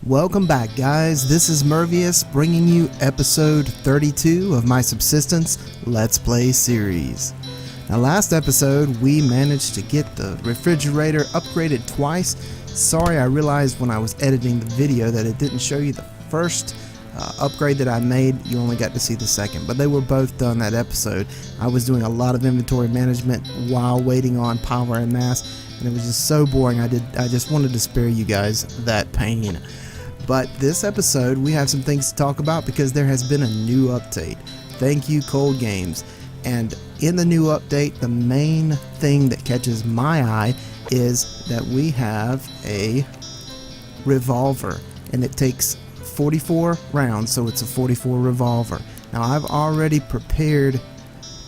Welcome back, guys. This is Mervius bringing you episode 32 of my Subsistence Let's Play series. Now, last episode we managed to get the refrigerator upgraded twice. Sorry, I realized when I was editing the video that it didn't show you the first upgrade that I made. You only got to see the second, but they were both done that episode. I was doing a lot of inventory management while waiting on power and mass, and it was just so boring. I just wanted to spare you guys that pain. But this episode, we have some things to talk about because there has been a new update. Thank you, ColdGames. And in the new update, the main thing that catches my eye is that we have a revolver. And it takes 44 rounds, so it's a 44 revolver. Now, I've already prepared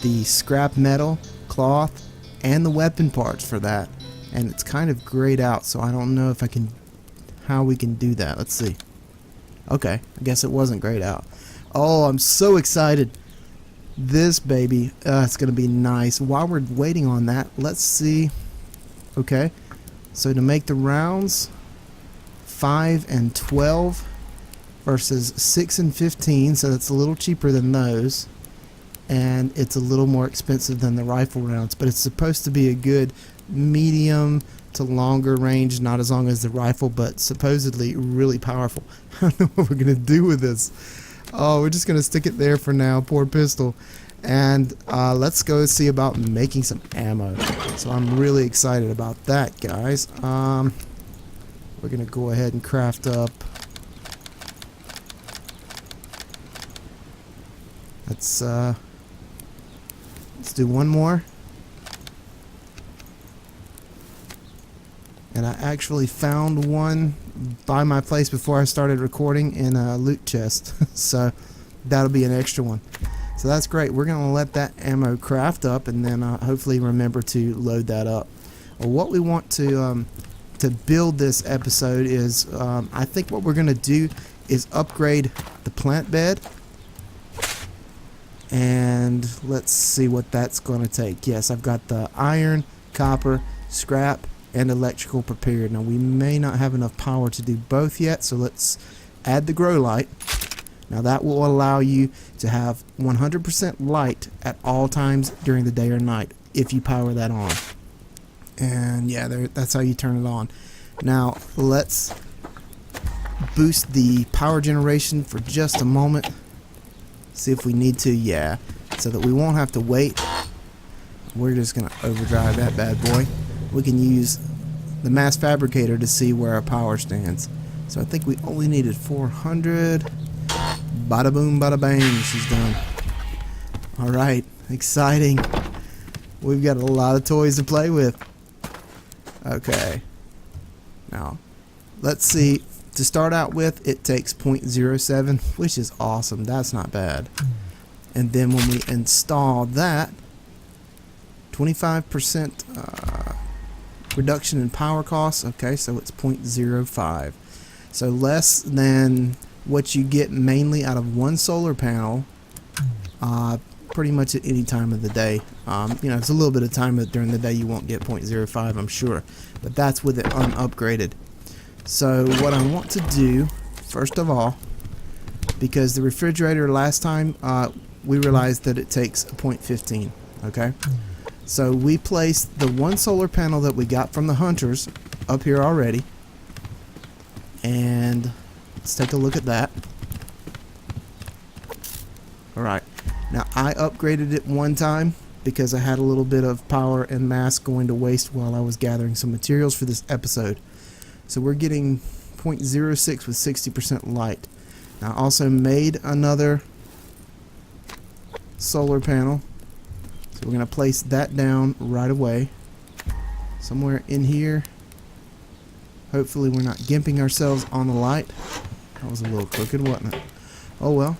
the scrap metal, cloth, and the weapon parts for that. And it's kind of grayed out, so I don't know if how we can do that. Let's see. Okay, I guess it wasn't grayed out. Oh, I'm so excited. This baby, it's gonna be nice. While we're waiting on that, let's see. Okay, so to make the rounds 5 and 12 versus 6 and 15, so that's a little cheaper than those, and it's a little more expensive than the rifle rounds, but it's supposed to be a good medium to longer range, not as long as the rifle, but supposedly really powerful. I don't know what we're gonna do with this. Oh, we're just gonna stick it there for now. Poor pistol. And let's go see about making some ammo. So I'm really excited about that, guys. We're gonna go ahead and craft up. Let's do one more. And I actually found one by my place before I started recording in a loot chest. So that'll be an extra one. So that's great. We're going to let that ammo craft up and then hopefully remember to load that up. Well, what we want to build this episode is, I think what we're going to do is upgrade the plant bed. And let's see what that's going to take. Yes, I've got the iron, copper, scrap, and electrical prepared. Now, we may not have enough power to do both yet, so let's add the grow light. Now, that will allow you to have 100% light at all times during the day or night if you power that on. And yeah, that's how you turn it on. Now, let's boost the power generation for just a moment. See if we need to. Yeah, so that we won't have to wait. We're just gonna overdrive that bad boy. We can use the mass fabricator to see where our power stands. So I think we only needed 400. Bada boom, bada bang, she's done. Alright, exciting. We've got a lot of toys to play with. Okay. Now, let's see. To start out with, it takes 0.07, which is awesome. That's not bad. And then when we install that, 25% reduction in power costs. Okay, so it's 0.05. So less than what you get mainly out of one solar panel, pretty much at any time of the day. You know, it's a little bit of time during the day you won't get 0.05, I'm sure. But that's with it unupgraded. So what I want to do, first of all, because the refrigerator last time, we realized that it takes 0.15, okay? So we placed the one solar panel that we got from the hunters up here already. And let's take a look at that. Alright, now I upgraded it one time because I had a little bit of power and mass going to waste while I was gathering some materials for this episode. So we're getting 0.06 with 60% light. Now I also made another solar panel. So we're going to place that down right away. Somewhere in here. Hopefully we're not gimping ourselves on the light. That was a little crooked, wasn't it? Oh well.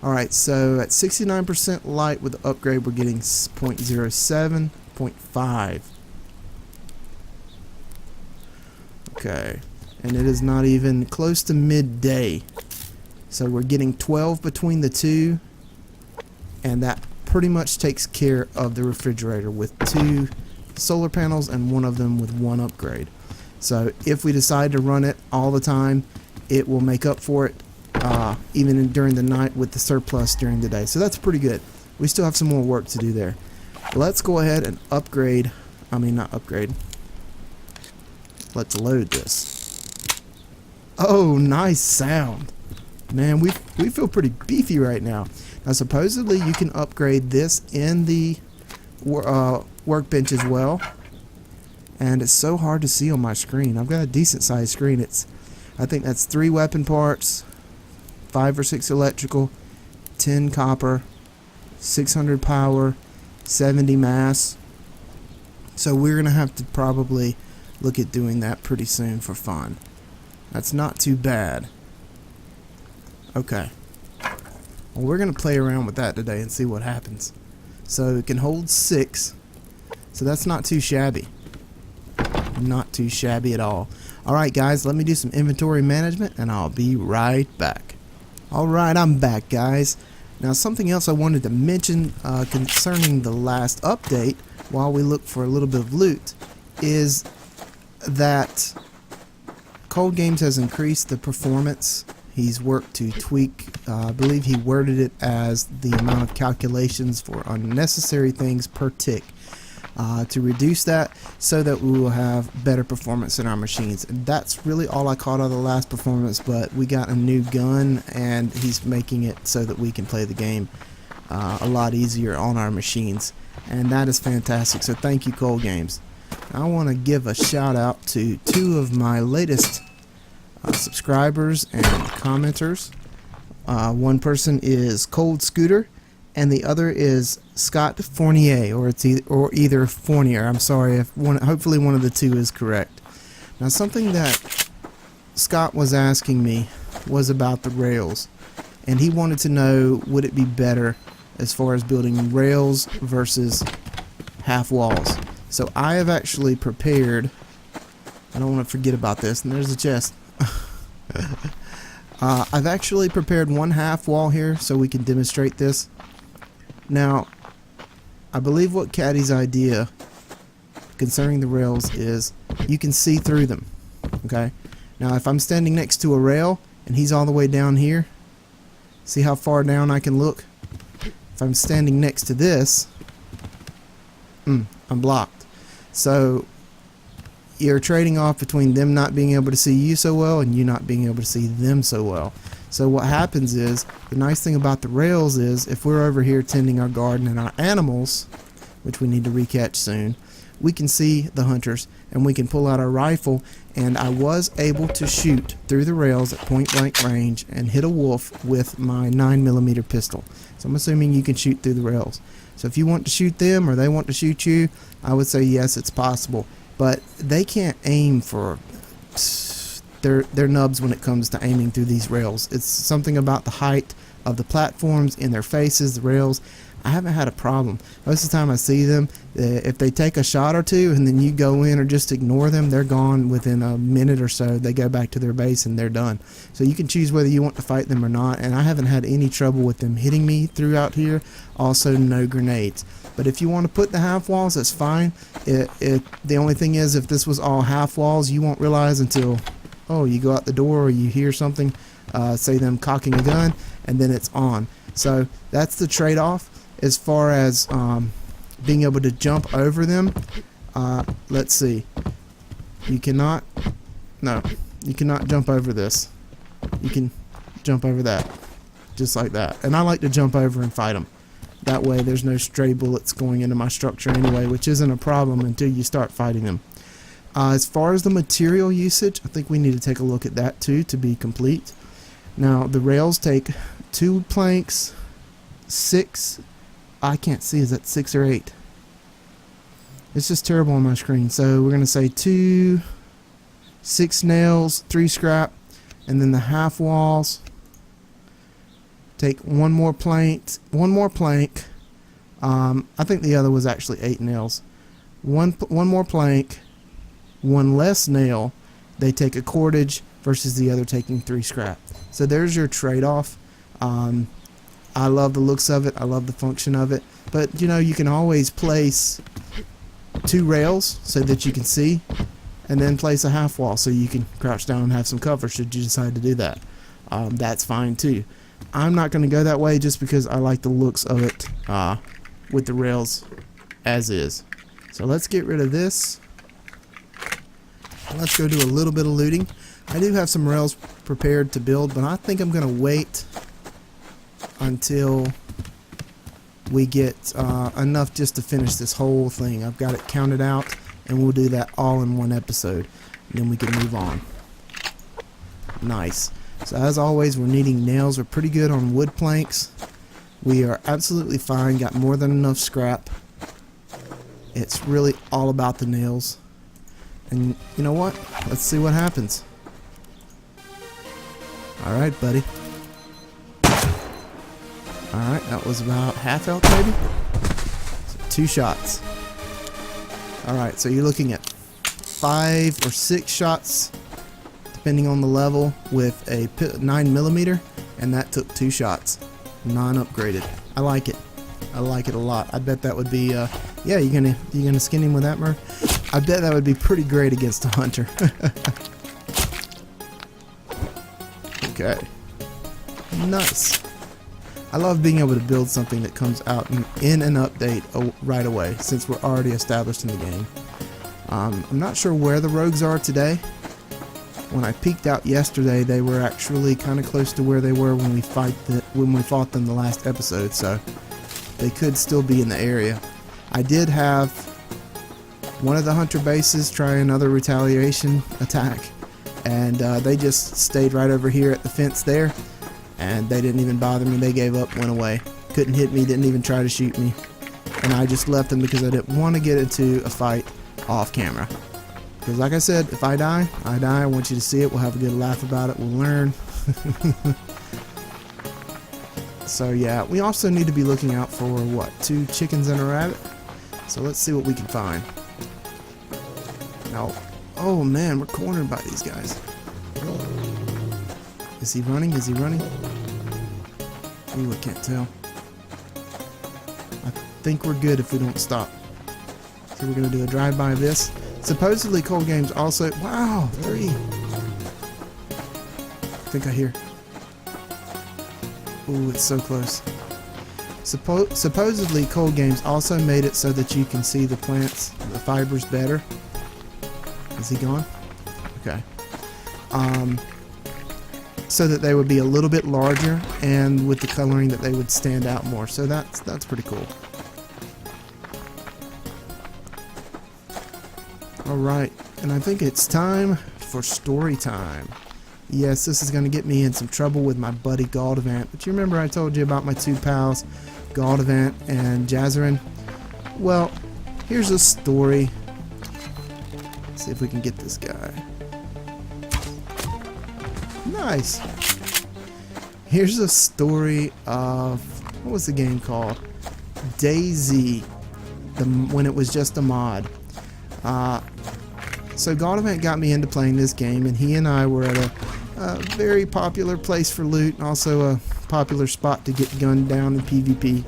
Alright, so at 69% light with the upgrade we're getting 0.07, 0.5. Okay. And it is not even close to midday. So we're getting 12 between the two. And that pretty much takes care of the refrigerator with 2 solar panels and one of them with 1 upgrade. So if we decide to run it all the time, it will make up for it even during the night with the surplus during the day. So that's pretty good. We still have some more work to do there. Let's go ahead and upgrade. Not upgrade. Let's load this. Oh, nice sound. Man, we feel pretty beefy right now. Now, supposedly you can upgrade this in the workbench as well. And it's so hard to see on my screen. I've got a decent sized screen. I think that's 3 weapon parts, 5 or 6 electrical, 10 copper, 600 power, 70 mass. So we're going to have to probably look at doing that pretty soon for fun. That's not too bad. Okay. Well, we're going to play around with that today and see what happens. So it can hold 6. So that's not too shabby. Not too shabby at all. Alright guys, let me do some inventory management and I'll be right back. Alright, I'm back guys. Now something else I wanted to mention concerning the last update while we look for a little bit of loot is that ColdGames has increased the performance. He's worked to tweak, I believe he worded it as the amount of calculations for unnecessary things per tick. To reduce that so that we will have better performance in our machines. And that's really all I caught out of the last performance, but we got a new gun and he's making it so that we can play the game a lot easier on our machines, and that is fantastic. So thank you, ColdGames. I want to give a shout out to 2 of my latest subscribers and commenters. One person is Cold Scooter and the other is Scott Fournier, or either Fournier. I'm sorry if hopefully one of the 2 is correct. Now something that Scott was asking me was about the rails, and he wanted to know, would it be better as far as building rails versus half walls. So I have actually prepared, I don't want to forget about this, and there's a chest. I've actually prepared 1 half wall here so we can demonstrate this. Now, I believe what Caddy's idea concerning the rails is you can see through them. Okay? Now, if I'm standing next to a rail and he's all the way down here, see how far down I can look? If I'm standing next to this, I'm blocked. So, you're trading off between them not being able to see you so well and you not being able to see them so well. So what happens is, the nice thing about the rails is, if we're over here tending our garden and our animals, which we need to recatch soon, we can see the hunters and we can pull out our rifle, and I was able to shoot through the rails at point blank range and hit a wolf with my 9mm pistol. So I'm assuming you can shoot through the rails. So if you want to shoot them or they want to shoot you, I would say yes, it's possible. But they can't aim for they're nubs when it comes to aiming through these rails. It's something about the height of the platforms in their faces, the rails. I haven't had a problem. Most of the time I see them, if they take a shot or 2 and then you go in or just ignore them, they're gone within a minute or so. They go back to their base and they're done. So you can choose whether you want to fight them or not, and I haven't had any trouble with them hitting me throughout here. Also, no grenades. But if you want to put the half walls, that's fine. The only thing is, if this was all half walls, you won't realize until you go out the door or you hear something, say them cocking a gun, and then it's on. So that's the trade-off. As far as being able to jump over them, let's see. You cannot jump over this. You can jump over that, just like that. And I like to jump over and fight them. That way there's no stray bullets going into my structure anyway, which isn't a problem until you start fighting them. As far as the material usage, I think we need to take a look at that too to be complete. Now the rails take 2 planks, 6, I can't see, is that 6 or 8? It's just terrible on my screen. So we're going to say 2, 6 nails, 3 scrap, and then the half walls take 1 more plank. I think the other was actually 8 nails. One more plank, 1 less nail. They take a cordage versus the other taking 3 scrap. So there's your trade-off. I love the looks of it. I love the function of it. But, you know, you can always place 2 rails so that you can see, and then place a half wall so you can crouch down and have some cover should you decide to do that. That's fine too. I'm not going to go that way just because I like the looks of it with the rails as is. So let's get rid of this. Let's go do a little bit of looting. I do have some rails prepared to build, but I think I'm going to wait until we get enough just to finish this whole thing. I've got it counted out, and we'll do that all in one episode, and then we can move on. Nice. So as always, we're needing nails. We're pretty good on wood planks. We are absolutely fine. Got more than enough scrap. It's really all about the nails. And you know what? Let's see what happens. Alright, buddy. Alright, that was about half health maybe? So 2 shots. Alright, so you're looking at 5 or 6 shots, depending on the level, with a 9mm, and that took 2 shots. Non-upgraded. I like it. I like it a lot. I bet that would be, yeah, you gonna skin him with that, Murph? I bet that would be pretty great against a hunter. Okay. Nice. I love being able to build something that comes out in an update right away, since we're already established in the game. I'm not sure where the rogues are today. When I peeked out yesterday, they were actually kind of close to where they were when we fought them the last episode, so they could still be in the area. I did have one of the hunter bases try another retaliation attack, and they just stayed right over here at the fence there, and they didn't even bother me. They gave up, went away, couldn't hit me, didn't even try to shoot me, and I just left them because I didn't want to get into a fight off camera. Because like I said, if I die, I die. I want you to see it. We'll have a good laugh about it. We'll learn. So yeah, we also need to be looking out for, what, 2 chickens and a rabbit? So let's see what we can find. Now, oh man, we're cornered by these guys. Is he running? Is he running? Ooh, I can't tell. I think we're good if we don't stop. So we're going to do a drive-by of this. Supposedly ColdGames also... Wow, 3. I think I hear... Ooh, it's so close. Supposedly ColdGames also made it so that you can see the plants, the fibers better. Is he gone? Okay. So that they would be a little bit larger, and with the coloring that they would stand out more. So that's pretty cool. Alright, and I think it's time for story time. Yes, this is going to get me in some trouble with my buddy Galdavant. But you remember I told you about my 2 pals, Galdavant and Jazzarin? Well, here's a story. Let's see if we can get this guy. Nice. Here's a story of, what was the game called? DayZ, when it was just a mod. So Galdavant got me into playing this game, and he and I were at a very popular place for loot, and also a popular spot to get gunned down in PvP.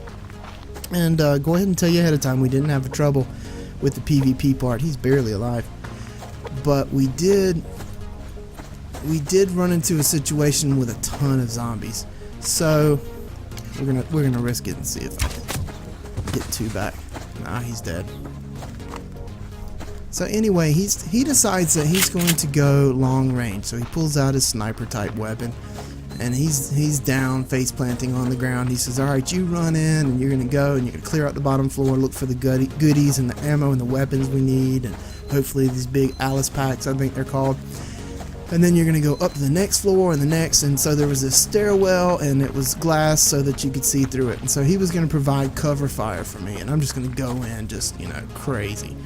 And go ahead and tell you ahead of time, we didn't have trouble with the PvP part. He's barely alive. But we did run into a situation with a ton of zombies. So we're gonna risk it and see if I can get 2 back. Nah, he's dead. So anyway, he decides that he's going to go long range. So he pulls out his sniper type weapon, and he's down, face planting on the ground. He says, "Alright, you run in, and you're gonna go, and you're gonna clear out the bottom floor, look for the goodies and the ammo and the weapons we need, and hopefully these big Alice packs, I think they're called. And then you're gonna go up to the next floor and the next." And so there was this stairwell, and it was glass so that you could see through it. And so he was gonna provide cover fire for me, and I'm just gonna go in, just, you know, crazy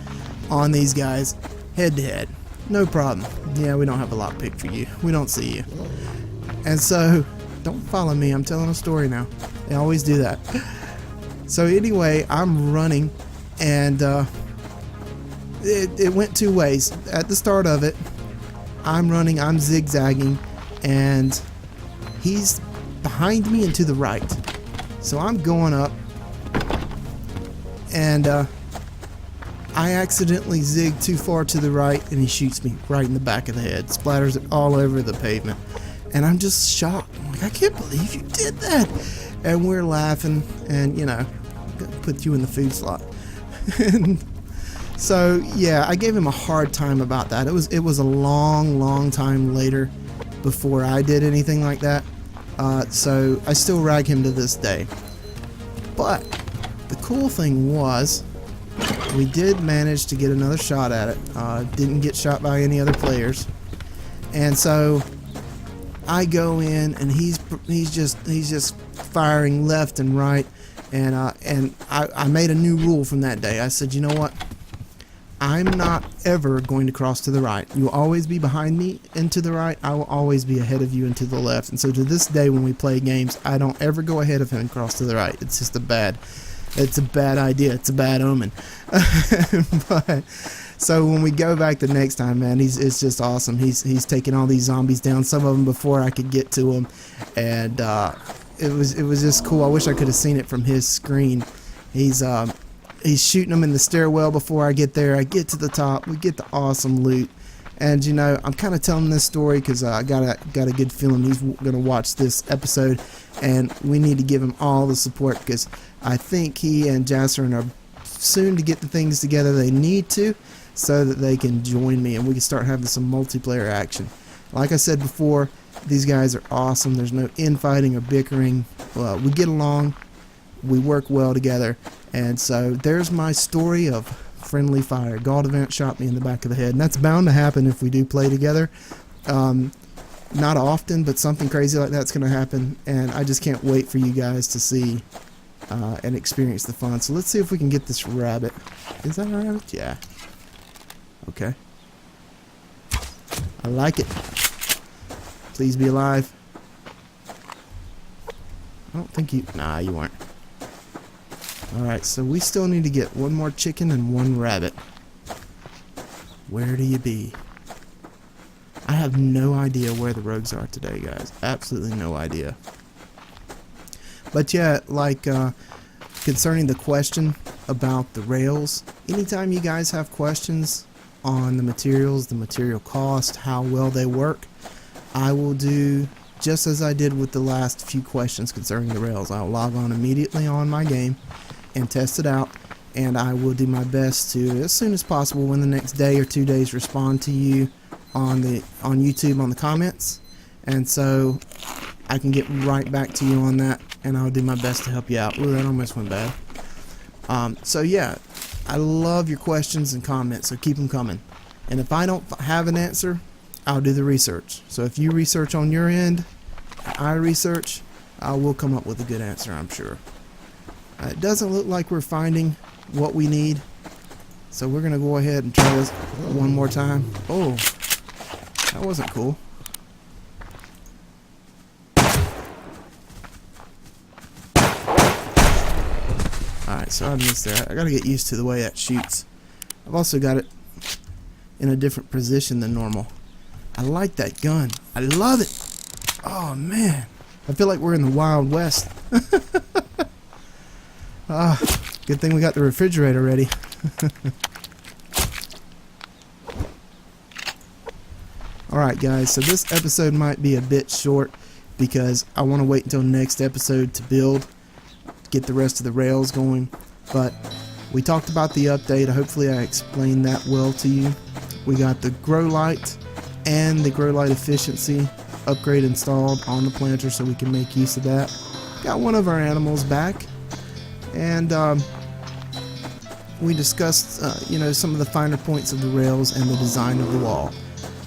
on these guys, head to head, no problem. Yeah, we don't have a lockpick for you, we don't see you. And so, don't follow me, I'm telling a story now. They always do that. So anyway, I'm running, and it went 2 ways. At the start of it, I'm running, I'm zigzagging, and he's behind me and to the right. So I'm going up, and I accidentally zig too far to the right, and he shoots me right in the back of the head, splatters it all over the pavement, and I'm just shocked. I'm like, I can't believe you did that. And we're laughing, and you know, put you in the food slot. And so yeah, I gave him a hard time about that. It was a long time later before I did anything like that. So I still rag him to this day. But the cool thing was, we did manage to get another shot at it. Didn't get shot by any other players. And so I go in, and he's just firing left and right. And I made a new rule from that day. I said, you know what? I'm not ever going to cross to the right. You will always be behind me and to the right. I will always be ahead of you and to the left. And so to this day, when we play games, I don't ever go ahead of him and cross to the right. It's just it's a bad idea. It's a bad omen. But so when we go back the next time, man, it's just awesome. He's taking all these zombies down. Some of them before I could get to them, and it was just cool. I wish I could have seen it from his screen. He's shooting them in the stairwell before I get there. I get to the top. We get the awesome loot. And you know, I'm kind of telling this story because I got a good feeling he's gonna watch this episode, and we need to give him all the support because I think he and Jasserin are soon to get the things together they need to, so that they can join me and we can start having some multiplayer action. Like I said before, these guys are awesome. There's no infighting or bickering. We get along. We work well together. And so there's my story of friendly fire. Galdevant shot me in the back of the head, and that's bound to happen if we do play together. Not often, but something crazy like that's going to happen, and I just can't wait for you guys to see and experience the fun. So let's see if we can get this rabbit. Is that a rabbit? Yeah. Okay. I like it. Please be alive. I don't think you... Nah, you weren't. Alright, so we still need to get one more chicken and one rabbit. Where do you be? I have no idea where the rogues are today, guys. Absolutely no idea. But yeah, like, concerning the question about the rails, anytime you guys have questions on the materials, the material cost, how well they work, I will do just as I did with the last few questions concerning the rails. I'll log on immediately on my game and test it out, and I will do my best to, as soon as possible, within the next day or 2 days, respond to you on YouTube on the comments, and so I can get right back to you on that, and I'll do my best to help you out. Ooh, that almost went bad. So yeah, I love your questions and comments, so keep them coming. And if I don't have an answer, I'll do the research. So if you research on your end, I research, I will come up with a good answer, I'm sure. It doesn't look like we're finding what we need, so we're going to go ahead and try this one more time. Oh, that wasn't cool. Alright, so I missed there. I got to get used to the way that shoots. I've also got it in a different position than normal. I like that gun. I love it. Oh, man. I feel like we're in the Wild West. Good thing we got the refrigerator ready. Alright guys, so this episode might be a bit short because I want to wait until next episode to build, get the rest of the rails going, but we talked about the update. Hopefully I explained that well to you. We got the grow light and the grow light efficiency upgrade installed on the planter so we can make use of that. Got one of our animals back, and we discussed you know, some of the finer points of the rails and the design of the wall.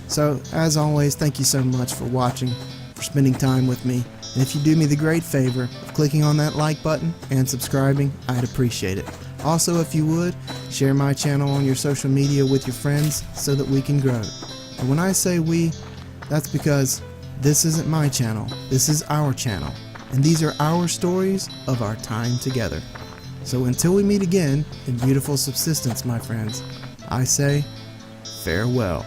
So as always, thank you so much for watching, for spending time with me, and if you do me the great favor of clicking on that like button and subscribing, I'd appreciate it. Also, if you would, share my channel on your social media with your friends so that we can grow. And when I say we, that's because this isn't my channel, this is our channel, and these are our stories of our time together. So until we meet again in beautiful subsistence, my friends, I say farewell.